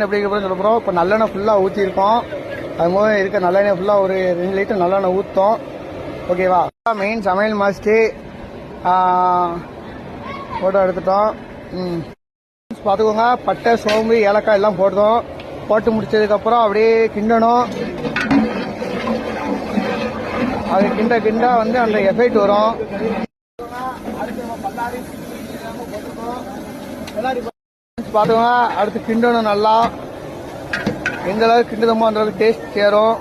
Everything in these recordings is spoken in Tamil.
எப்படி சொல்ல போகிறோம். இப்போ நல்லெண்ணெய் ஃபுல்லாக ஊற்றிருக்கோம். அது மூலம் இருக்க நல்லெண்ணெய் ஃபுல்லாக ஒரு 2 லிட்டர் நல்லெண்ணெய் ஊற்றோம். ஓகேவா. மெயின் சமையல் மாஸ்ட்டு ஃபோட்டோ எடுத்துட்டோம். பார்த்துக்கோங்க. பட்டை, சோம்பு, ஏலக்காய் எல்லாம் போட்டோம். போட்டு முடிச்சதுக்கப்புறம் அப்படியே கிண்டணும். அது கிண்ட வந்து அந்த எஃபெக்ட் வரும். பார்த்துக்கோங்க. அடுத்து கிண்டணும். நல்லா எந்த அளவுக்கு கிண்டுதமோ அந்த அளவுக்கு டேஸ்ட் சேரும்.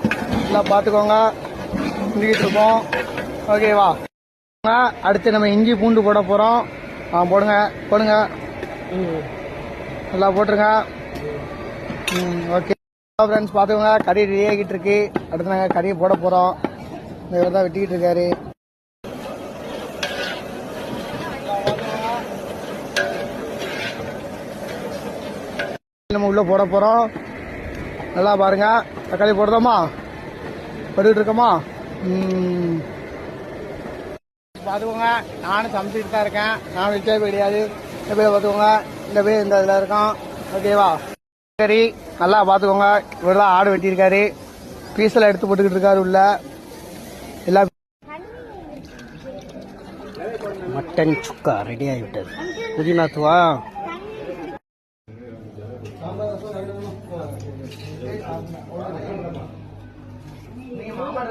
எல்லாம் பார்த்துக்கோங்க. கிண்டிக்கிட்டு இருக்கோம். ஓகேவா. அடுத்து நம்ம இஞ்சி பூண்டு போட போகிறோம். போடுங்க. நல்லா போட்டுருங்க. ஓகே ஃப்ரெண்ட்ஸ், பார்த்துக்கோங்க. கறி ரெடி ஆகிட்டு இருக்கு. அடுத்து நாங்கள் கறியை போட போகிறோம். இவர் தான் வெட்டிக்கிட்டு இருக்காரு. நம்ம உள்ள போட போகிறோம். நல்லா பாருங்க. தக்காளி போடுறோமா, போட்டுக்கிட்டு இருக்கோமா. பார்த்துக்கோங்க. நானும் சமைச்சிட்டு தான் இருக்கேன். நான் வச்சே கிடையாது. இந்த பேர் பார்த்துக்கோங்க. இந்த பேர் இந்த இதில் இருக்கான். ஓகேவா. சரி, நல்லா பார்த்துக்கோங்க. இவர் தான் ஆடு வெட்டியிருக்காரு. பீஸெல்லாம் எடுத்து போட்டுக்கிட்டு இருக்காரு உள்ள. எல்லாம் மட்டன் சுக்கா ரெடி ஆகிவிட்டது. புதினாத்துவா நீங்க மாமா